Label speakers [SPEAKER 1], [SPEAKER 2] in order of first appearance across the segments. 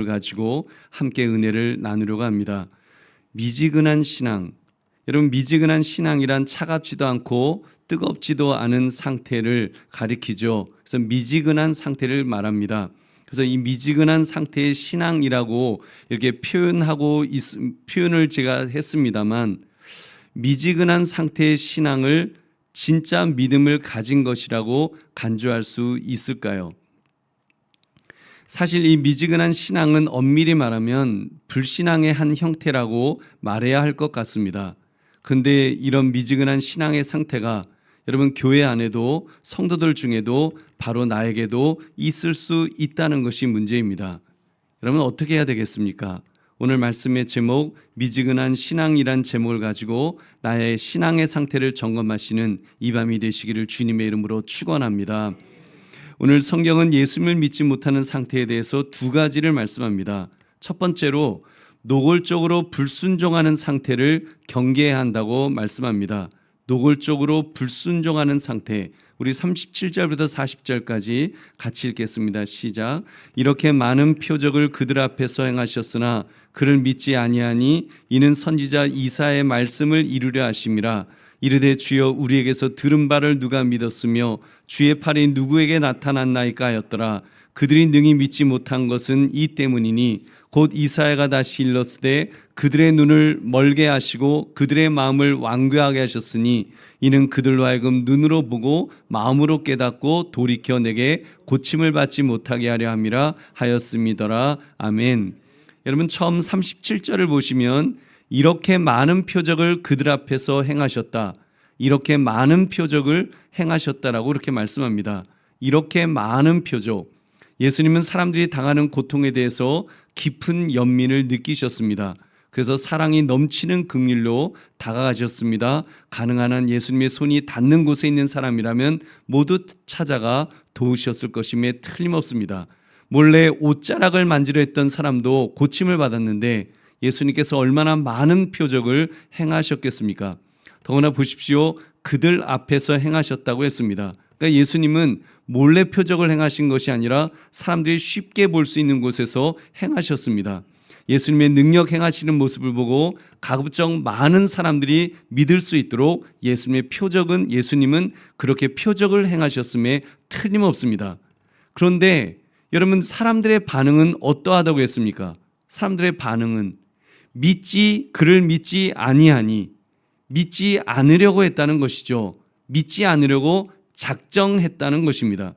[SPEAKER 1] 가지고 함께 은혜를 나누려고 합니다. 미지근한 신앙. 여러분, 미지근한 신앙이란 차갑지도 않고 뜨겁지도 않은 상태를 가리키죠. 그래서 미지근한 상태를 말합니다. 그래서 이 미지근한 상태의 신앙이라고 이렇게 표현을 제가 했습니다만, 미지근한 상태의 신앙을 진짜 믿음을 가진 것이라고 간주할 수 있을까요? 사실 이 미지근한 신앙은 엄밀히 말하면 불신앙의 한 형태라고 말해야 할 것 같습니다. 그런데 이런 미지근한 신앙의 상태가 여러분 교회 안에도 성도들 중에도 바로 나에게도 있을 수 있다는 것이 문제입니다. 여러분 어떻게 해야 되겠습니까? 오늘 말씀의 제목 미지근한 신앙이란 제목을 가지고 나의 신앙의 상태를 점검하시는 이 밤이 되시기를 주님의 이름으로 축원합니다. 오늘 성경은 예수님을 믿지 못하는 상태에 대해서 두 가지를 말씀합니다. 첫 번째로 노골적으로 불순종하는 상태를 경계해야 한다고 말씀합니다. 노골적으로 불순종하는 상태. 우리 37절부터 40절까지 같이 읽겠습니다. 시작. 이렇게 많은 표적을 그들 앞에서 행하셨으나 그를 믿지 아니하니 이는 선지자 이사야의 말씀을 이루려 하심이라. 이르되 주여 우리에게서 들은 바를 누가 믿었으며 주의 팔이 누구에게 나타났나이까 하였더라. 그들이 능히 믿지 못한 것은 이 때문이니 곧 이사야가 다시 일렀으되 그들의 눈을 멀게 하시고 그들의 마음을 완고하게 하셨으니 이는 그들로 하여금 눈으로 보고 마음으로 깨닫고 돌이켜 내게 고침을 받지 못하게 하려 함이라 하였음이더라. 아멘. 여러분 처음 37절을 보시면 이렇게 많은 표적을 그들 앞에서 행하셨다. 이렇게 많은 표적을 행하셨다라고 이렇게 말씀합니다. 이렇게 많은 표적. 예수님은 사람들이 당하는 고통에 대해서 깊은 연민을 느끼셨습니다. 그래서 사랑이 넘치는 긍휼로 다가가셨습니다. 가능한 한 예수님의 손이 닿는 곳에 있는 사람이라면 모두 찾아가 도우셨을 것임에 틀림없습니다. 몰래 옷자락을 만지려 했던 사람도 고침을 받았는데 예수님께서 얼마나 많은 표적을 행하셨겠습니까? 더구나 보십시오. 그들 앞에서 행하셨다고 했습니다. 그러니까 예수님은 몰래 표적을 행하신 것이 아니라 사람들이 쉽게 볼 수 있는 곳에서 행하셨습니다. 예수님의 능력 행하시는 모습을 보고 가급적 많은 사람들이 믿을 수 있도록 예수님은 그렇게 표적을 행하셨음에 틀림없습니다. 그런데 여러분 사람들의 반응은 어떠하다고 했습니까? 사람들의 반응은 그를 믿지 아니하니 믿지 않으려고 했다는 것이죠. 믿지 않으려고 작정했다는 것입니다.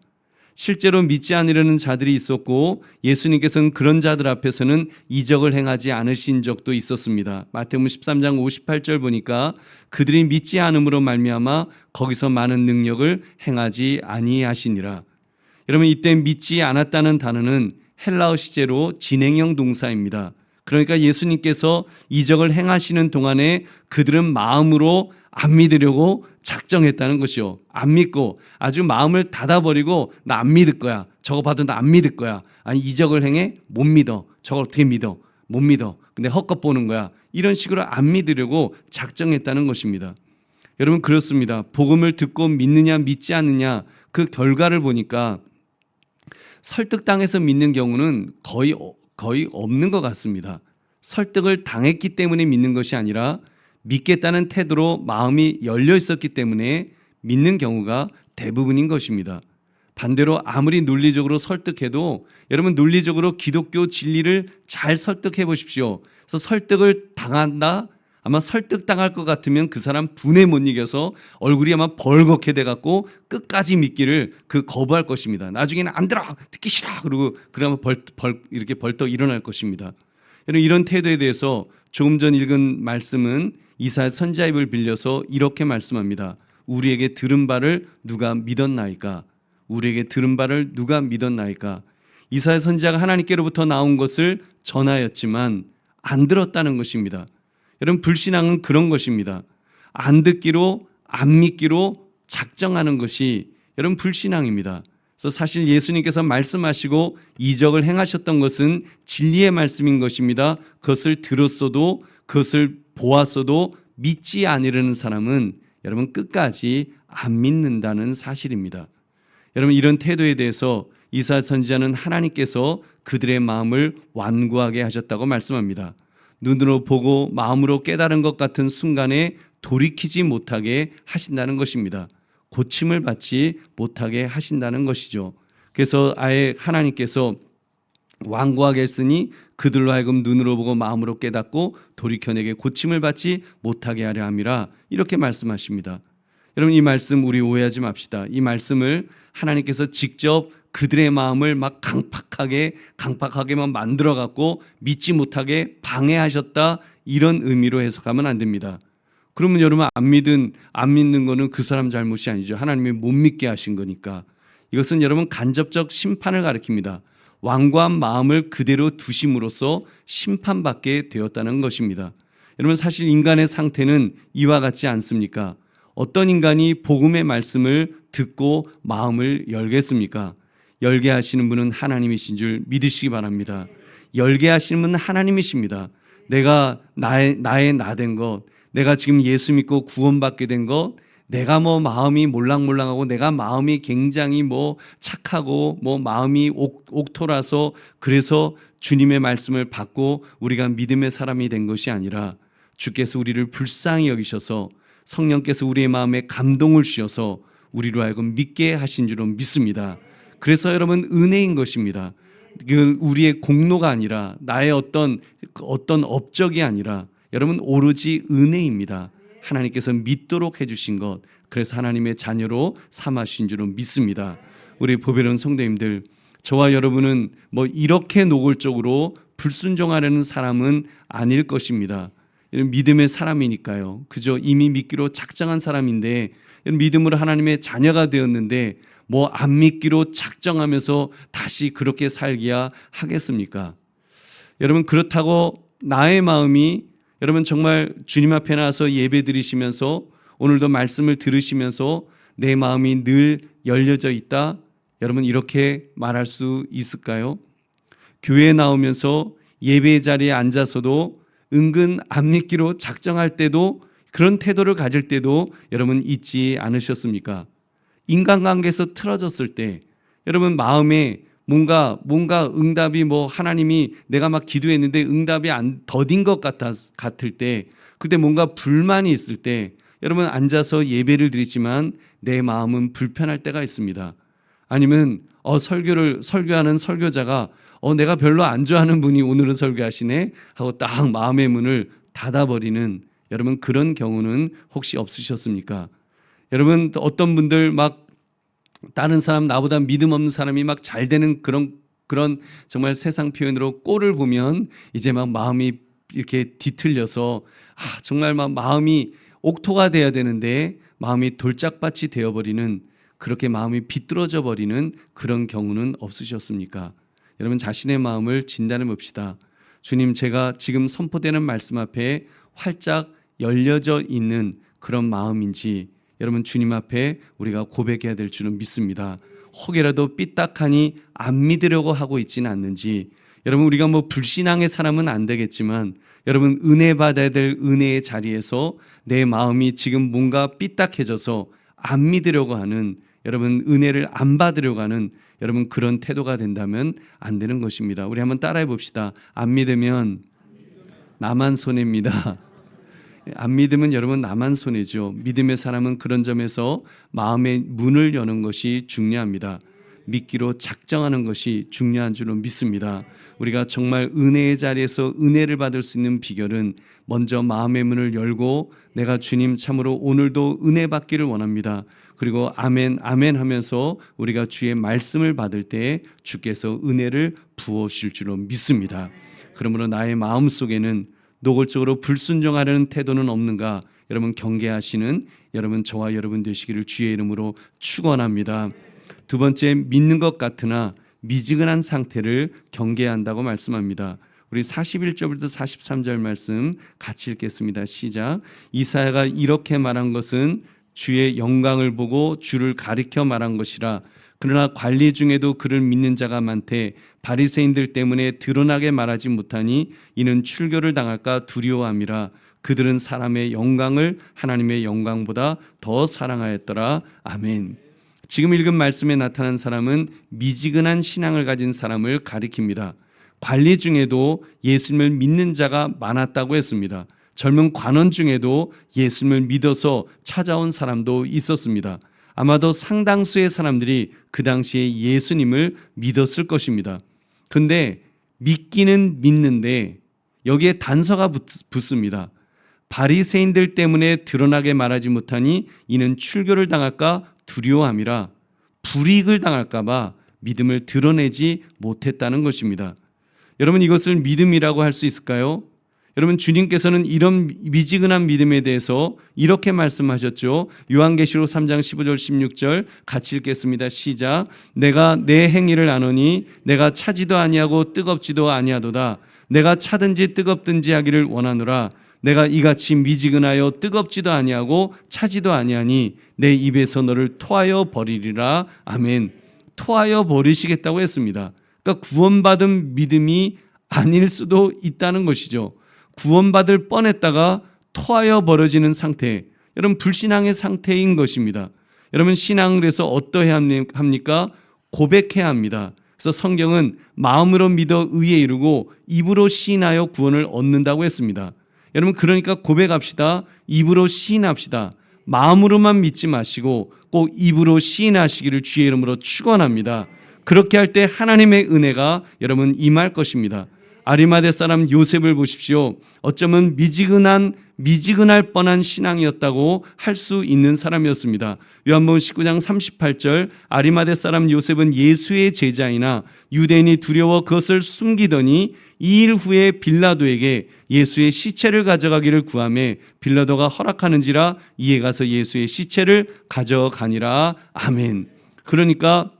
[SPEAKER 1] 실제로 믿지 않으려는 자들이 있었고 예수님께서는 그런 자들 앞에서는 이적을 행하지 않으신 적도 있었습니다. 마태복음 13장 58절 보니까 그들이 믿지 않음으로 말미암아 거기서 많은 능력을 행하지 아니하시니라. 여러분 이때 믿지 않았다는 단어는 헬라어 시제로 진행형 동사입니다. 그러니까 예수님께서 이적을 행하시는 동안에 그들은 마음으로 안 믿으려고 작정했다는 것이요. 안 믿고 아주 마음을 닫아버리고 나 안 믿을 거야. 저거 봐도 나 안 믿을 거야. 아니 이적을 행해? 못 믿어. 저걸 어떻게 믿어? 못 믿어. 근데 헛것 보는 거야. 이런 식으로 안 믿으려고 작정했다는 것입니다. 여러분 그렇습니다. 복음을 듣고 믿느냐 믿지 않느냐 그 결과를 보니까 설득당해서 믿는 경우는 거의 없는 것 같습니다. 설득을 당했기 때문에 믿는 것이 아니라 믿겠다는 태도로 마음이 열려 있었기 때문에 믿는 경우가 대부분인 것입니다. 반대로 아무리 논리적으로 설득해도 여러분 논리적으로 기독교 진리를 잘 설득해 보십시오. 그래서 설득을 당한다? 아마 설득당할 것 같으면 그 사람 분에 못 이겨서 얼굴이 아마 벌겋게 돼갖고 끝까지 믿기를 거부할 것입니다. 나중에는 안 들어 듣기 싫어 그러고 그러면 이렇게 벌떡 일어날 것입니다. 여러분 이런 태도에 대해서 조금 전 읽은 말씀은 이사야 선지자 입을 빌려서 이렇게 말씀합니다. 우리에게 들은 바를 누가 믿었나이까? 우리에게 들은 바를 누가 믿었나이까? 이사야 선지자가 하나님께로부터 나온 것을 전하였지만 안 들었다는 것입니다. 여러분 불신앙은 그런 것입니다. 안 듣기로 안 믿기로 작정하는 것이 여러분 불신앙입니다. 그래서 사실 예수님께서 말씀하시고 이적을 행하셨던 것은 진리의 말씀인 것입니다. 그것을 들었어도 그것을 보았어도 믿지 않으려는 사람은 여러분 끝까지 안 믿는다는 사실입니다. 여러분 이런 태도에 대해서 이사야 선지자는 하나님께서 그들의 마음을 완고하게 하셨다고 말씀합니다. 눈으로 보고 마음으로 깨달은 것 같은 순간에 돌이키지 못하게 하신다는 것입니다. 고침을 받지 못하게 하신다는 것이죠. 그래서 아예 하나님께서 완고하게 했으니 그들로 하여금 눈으로 보고 마음으로 깨닫고 돌이켜내게 고침을 받지 못하게 하려 함이라, 이렇게 말씀하십니다. 여러분, 이 말씀 우리 오해하지 맙시다. 이 말씀을 하나님께서 직접 그들의 마음을 막 강팍하게만 만들어 갖고 믿지 못하게 방해하셨다, 이런 의미로 해석하면 안 됩니다. 그러면 여러분, 안 믿는 거는 그 사람 잘못이 아니죠. 하나님이 못 믿게 하신 거니까. 이것은 여러분 간접적 심판을 가리킵니다. 완고한 마음을 그대로 두심으로써 심판받게 되었다는 것입니다. 여러분, 사실 인간의 상태는 이와 같지 않습니까? 어떤 인간이 복음의 말씀을 듣고 마음을 열겠습니까? 열게 하시는 분은 하나님이신 줄 믿으시기 바랍니다. 열게 하시는 분은 하나님이십니다. 내가 나의 나 된 것, 내가 지금 예수 믿고 구원받게 된 것, 내가 뭐 마음이 몰랑몰랑하고 내가 마음이 굉장히 뭐 착하고 뭐 마음이 옥토라서 그래서 주님의 말씀을 받고 우리가 믿음의 사람이 된 것이 아니라, 주께서 우리를 불쌍히 여기셔서 성령께서 우리의 마음에 감동을 주셔서 우리로 하여금 믿게 하신 줄로 믿습니다. 그래서 여러분, 은혜인 것입니다. 그 우리의 공로가 아니라, 나의 어떤 업적이 아니라, 여러분, 오로지 은혜입니다. 하나님께서 믿도록 해주신 것, 그래서 하나님의 자녀로 삼으신 줄로 믿습니다. 우리 보배로운 성도님들, 저와 여러분은 뭐 이렇게 노골적으로 불순종하려는 사람은 아닐 것입니다. 믿음의 사람이니까요. 그저 이미 믿기로 작정한 사람인데, 믿음으로 하나님의 자녀가 되었는데 뭐 안 믿기로 작정하면서 다시 그렇게 살기야 하겠습니까? 여러분, 그렇다고 나의 마음이, 여러분 정말 주님 앞에 나와서 예배 드리시면서 오늘도 말씀을 들으시면서 내 마음이 늘 열려져 있다, 여러분 이렇게 말할 수 있을까요? 교회에 나오면서 예배 자리에 앉아서도 은근 안 믿기로 작정할 때도, 그런 태도를 가질 때도 여러분 있지 않으셨습니까? 인간관계에서 틀어졌을 때 여러분 마음에 뭔가 응답이, 뭐 하나님이 내가 막 기도했는데 응답이 안 더딘 것 같을 때, 그때 뭔가 불만이 있을 때 여러분 앉아서 예배를 드리지만 내 마음은 불편할 때가 있습니다. 아니면 설교하는 설교자가 내가 별로 안 좋아하는 분이 오늘은 설교하시네 하고 딱 마음의 문을 닫아버리는, 여러분 그런 경우는 혹시 없으셨습니까? 여러분, 어떤 분들 막 다른 사람, 나보다 믿음 없는 사람이 막 잘 되는 그런 정말 세상 표현으로 꼴을 보면 이제 막 마음이 이렇게 뒤틀려서 정말 막 마음이 옥토가 돼야 되는데 마음이 돌짝밭이 되어버리는, 그렇게 마음이 비뚤어져 버리는 그런 경우는 없으셨습니까? 여러분, 자신의 마음을 진단해 봅시다. 주님, 제가 지금 선포되는 말씀 앞에 활짝 열려져 있는 그런 마음인지 여러분 주님 앞에 우리가 고백해야 될 줄은 믿습니다. 혹이라도 삐딱하니 안 믿으려고 하고 있지는 않는지, 여러분 우리가 뭐 불신앙의 사람은 안 되겠지만 여러분 은혜 받아야 될 은혜의 자리에서 내 마음이 지금 뭔가 삐딱해져서 안 믿으려고 하는, 여러분 은혜를 안 받으려고 하는 여러분 그런 태도가 된다면 안 되는 것입니다. 우리 한번 따라해 봅시다. 안 믿으면 나만 손해입니다. 안 믿으면 여러분 나만 손해죠. 믿음의 사람은 그런 점에서 마음의 문을 여는 것이 중요합니다. 믿기로 작정하는 것이 중요한 줄로 믿습니다. 우리가 정말 은혜의 자리에서 은혜를 받을 수 있는 비결은 먼저 마음의 문을 열고 내가 주님 참으로 오늘도 은혜 받기를 원합니다. 그리고 아멘 아멘 하면서 우리가 주의 말씀을 받을 때 주께서 은혜를 부어주실 줄로 믿습니다. 그러므로 나의 마음 속에는 노골적으로 불순종하려는 태도는 없는가, 여러분 경계하시는 여러분 저와 여러분 되시기를 주의 이름으로 축원합니다. 두 번째, 믿는 것 같으나 미지근한 상태를 경계해야 한다고 말씀합니다. 우리 41절부터 43절 말씀 같이 읽겠습니다. 시작. 이사야가 이렇게 말한 것은 주의 영광을 보고 주를 가리켜 말한 것이라. 그러나 관리 중에도 그를 믿는 자가 많되 바리새인들 때문에 드러나게 말하지 못하니 이는 출교를 당할까 두려워함이라. 그들은 사람의 영광을 하나님의 영광보다 더 사랑하였더라. 아멘. 지금 읽은 말씀에 나타난 사람은 미지근한 신앙을 가진 사람을 가리킵니다. 관리 중에도 예수님을 믿는 자가 많았다고 했습니다. 젊은 관원 중에도 예수님을 믿어서 찾아온 사람도 있었습니다. 아마도 상당수의 사람들이 그 당시에 예수님을 믿었을 것입니다. 근데 믿기는 믿는데 여기에 단서가 붙습니다. 바리새인들 때문에 드러나게 말하지 못하니 이는 출교를 당할까 두려워함이라, 불이익을 당할까 봐 믿음을 드러내지 못했다는 것입니다. 여러분, 이것을 믿음이라고 할 수 있을까요? 여러분, 주님께서는 이런 미지근한 믿음에 대해서 이렇게 말씀하셨죠. 요한계시록 3장 15절 16절 같이 읽겠습니다. 시작. 내가 내 행위를 아노니 내가 차지도 아니하고 뜨겁지도 아니하도다. 내가 차든지 뜨겁든지 하기를 원하노라. 내가 이같이 미지근하여 뜨겁지도 아니하고 차지도 아니하니 내 입에서 너를 토하여 버리리라. 아멘. 토하여 버리시겠다고 했습니다. 그러니까 구원받은 믿음이 아닐 수도 있다는 것이죠. 구원받을 뻔했다가 토하여 버려지는 상태, 여러분 불신앙의 상태인 것입니다. 여러분, 신앙을 해서 어떠해야 합니까? 고백해야 합니다. 그래서 성경은 마음으로 믿어 의에 이르고 입으로 시인하여 구원을 얻는다고 했습니다. 여러분, 그러니까 고백합시다. 입으로 시인합시다. 마음으로만 믿지 마시고 꼭 입으로 시인하시기를 주의 이름으로 축원합니다. 그렇게 할 때 하나님의 은혜가 여러분 임할 것입니다. 아리마대 사람 요셉을 보십시오. 어쩌면 미지근할 뻔한 신앙이었다고 할 수 있는 사람이었습니다. 요한복음 19장 38절 아리마대 사람 요셉은 예수의 제자이나 유대인이 두려워 그것을 숨기더니 2일 후에 빌라도에게 예수의 시체를 가져가기를 구하매 빌라도가 허락하는지라 이에 가서 예수의 시체를 가져가니라. 아멘. 그러니까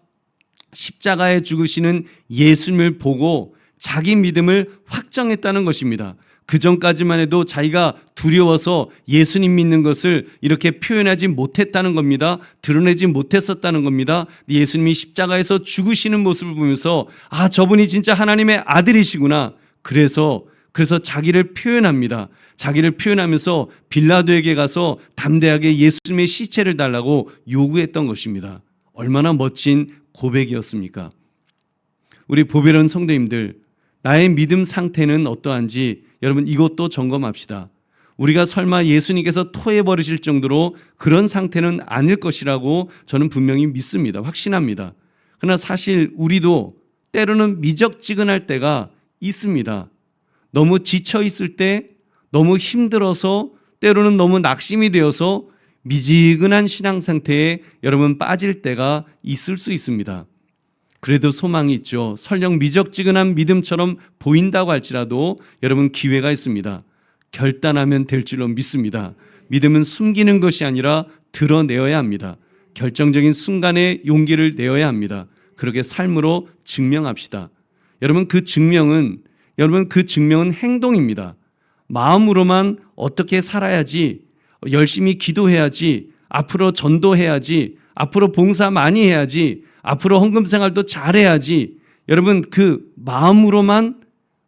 [SPEAKER 1] 십자가에 죽으시는 예수님을 보고 자기 믿음을 확정했다는 것입니다. 그 전까지만 해도 자기가 두려워서 예수님 믿는 것을 이렇게 표현하지 못했다는 겁니다. 드러내지 못했었다는 겁니다. 예수님이 십자가에서 죽으시는 모습을 보면서 아, 저분이 진짜 하나님의 아들이시구나. 그래서 자기를 표현합니다. 자기를 표현하면서 빌라도에게 가서 담대하게 예수님의 시체를 달라고 요구했던 것입니다. 얼마나 멋진 고백이었습니까? 우리 보배로운 성도님들, 나의 믿음 상태는 어떠한지 여러분 이것도 점검합시다. 우리가 설마 예수님께서 토해버리실 정도로 그런 상태는 아닐 것이라고 저는 분명히 믿습니다. 확신합니다. 그러나 사실 우리도 때로는 미적지근할 때가 있습니다. 너무 지쳐 있을 때, 너무 힘들어서, 때로는 너무 낙심이 되어서 미지근한 신앙 상태에 여러분 빠질 때가 있을 수 있습니다. 그래도 소망이 있죠. 설령 미적지근한 믿음처럼 보인다고 할지라도 여러분 기회가 있습니다. 결단하면 될 줄로 믿습니다. 믿음은 숨기는 것이 아니라 드러내어야 합니다. 결정적인 순간에 용기를 내어야 합니다. 그렇게 삶으로 증명합시다. 여러분 그 증명은 행동입니다. 마음으로만 어떻게 살아야지, 열심히 기도해야지, 앞으로 전도해야지, 앞으로 봉사 많이 해야지, 앞으로 헌금 생활도 잘해야지. 여러분 그 마음으로만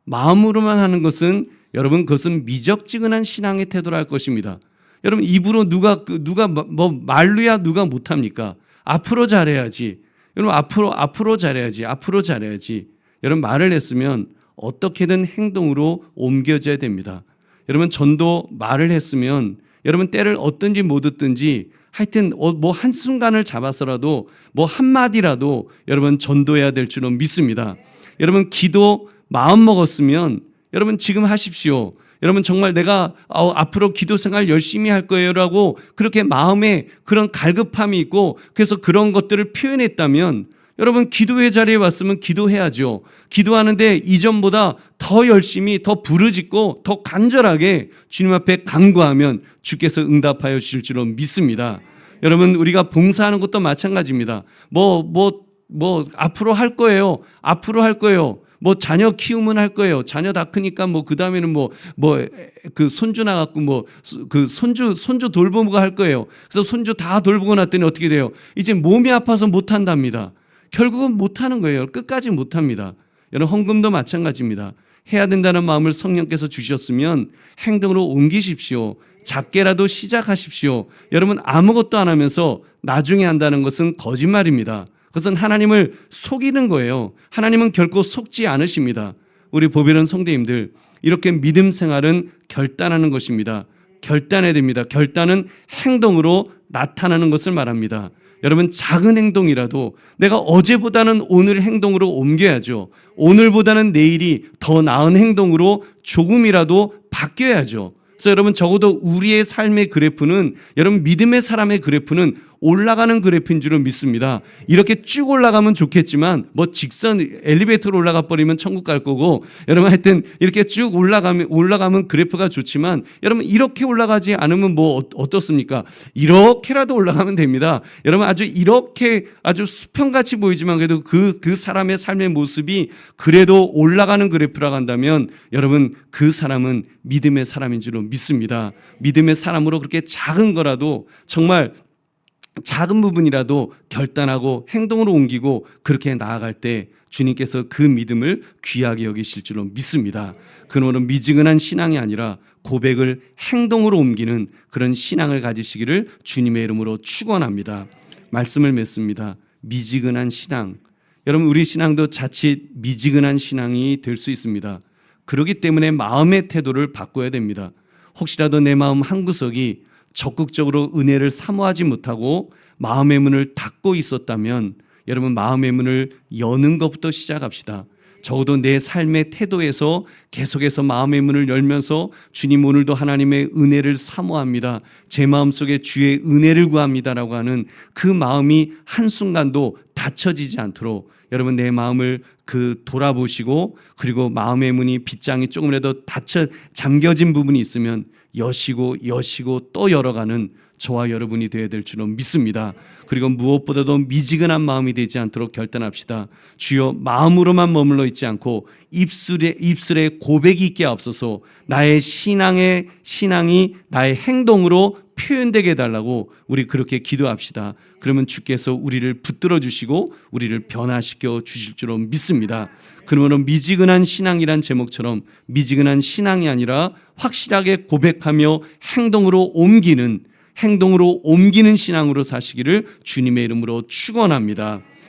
[SPEAKER 1] 하는 것은 여러분 그것은 미적지근한 신앙의 태도라 할 것입니다. 여러분 입으로 누가 뭐 말로야 누가 못합니까? 앞으로 잘해야지. 여러분 앞으로 잘해야지. 여러분 말을 했으면 어떻게든 행동으로 옮겨져야 됩니다. 여러분 전도 말을 했으면 여러분 때를 얻든지 못 얻든지 하여튼 뭐 한순간을 잡아서라도 뭐 한마디라도 여러분 전도해야 될 줄로 믿습니다. 여러분 기도 마음 먹었으면 여러분 지금 하십시오. 여러분 정말 내가 앞으로 기도 생활 열심히 할 거예요라고 그렇게 마음에 그런 갈급함이 있고 그래서 그런 것들을 표현했다면 여러분 기도의 자리에 왔으면 기도해야죠. 기도하는데 이전보다 더 열심히 더 부르짖고 더 간절하게 주님 앞에 간구하면 주께서 응답하여 주실 줄로 믿습니다. 여러분 우리가 봉사하는 것도 마찬가지입니다. 앞으로 할 거예요. 뭐 자녀 키우면 할 거예요. 자녀 다 크니까 뭐 그 다음에는 그 손주 나갖고 그 손주 돌보고 할 거예요. 그래서 손주 다 돌보고 났더니 어떻게 돼요? 이제 몸이 아파서 못 한답니다. 결국은 못 하는 거예요. 끝까지 못 합니다. 여러분 헌금도 마찬가지입니다. 해야 된다는 마음을 성령께서 주셨으면 행동으로 옮기십시오. 작게라도 시작하십시오. 여러분 아무것도 안 하면서 나중에 한다는 것은 거짓말입니다. 그것은 하나님을 속이는 거예요. 하나님은 결코 속지 않으십니다. 우리 보배로운 성도님들, 이렇게 믿음 생활은 결단하는 것입니다. 결단해야 됩니다. 결단은 행동으로 나타나는 것을 말합니다. 여러분 작은 행동이라도 내가 어제보다는 오늘 행동으로 옮겨야죠. 오늘보다는 내일이 더 나은 행동으로 조금이라도 바뀌어야죠. 그래서 여러분 적어도 우리의 삶의 그래프는, 여러분 믿음의 사람의 그래프는 올라가는 그래프인 줄은 믿습니다. 이렇게 쭉 올라가면 좋겠지만 뭐 직선 엘리베이터로 올라가 버리면 천국 갈 거고, 여러분 하여튼 이렇게 쭉 올라가면 그래프가 좋지만 여러분 이렇게 올라가지 않으면 뭐 어떻습니까? 이렇게라도 올라가면 됩니다. 여러분 아주 이렇게 아주 수평같이 보이지만 그래도 그 사람의 삶의 모습이 그래도 올라가는 그래프라고 한다면 여러분 그 사람은 믿음의 사람인 줄은 믿습니다. 믿음의 사람으로 그렇게 작은 거라도, 정말 작은 부분이라도 결단하고 행동으로 옮기고 그렇게 나아갈 때 주님께서 그 믿음을 귀하게 여기실 줄로 믿습니다. 그러므로 미지근한 신앙이 아니라 고백을 행동으로 옮기는 그런 신앙을 가지시기를 주님의 이름으로 축원합니다. 말씀을 맺습니다. 미지근한 신앙. 여러분 우리 신앙도 자칫 미지근한 신앙이 될 수 있습니다. 그렇기 때문에 마음의 태도를 바꿔야 됩니다. 혹시라도 내 마음 한구석이 적극적으로 은혜를 사모하지 못하고 마음의 문을 닫고 있었다면 여러분 마음의 문을 여는 것부터 시작합시다. 적어도 내 삶의 태도에서 계속해서 마음의 문을 열면서 주님 오늘도 하나님의 은혜를 사모합니다. 제 마음속에 주의 은혜를 구합니다라고 하는 그 마음이 한순간도 닫혀지지 않도록 여러분 내 마음을 돌아보시고, 그리고 마음의 문이 빗장이 조금이라도 잠겨진 부분이 있으면 여시고 또 열어가는 저와 여러분이 되어야 될 줄로 믿습니다. 그리고 무엇보다도 미지근한 마음이 되지 않도록 결단합시다. 주여 마음으로만 머물러 있지 않고 입술에 고백이 있게 하옵소서. 나의 신앙이 나의 행동으로 표현되게 해달라고 우리 그렇게 기도합시다. 그러면 주께서 우리를 붙들어 주시고 우리를 변화시켜 주실 줄로 믿습니다. 그러므로 미지근한 신앙이란 제목처럼 미지근한 신앙이 아니라 확실하게 고백하며 행동으로 옮기는 신앙으로 사시기를 주님의 이름으로 축원합니다.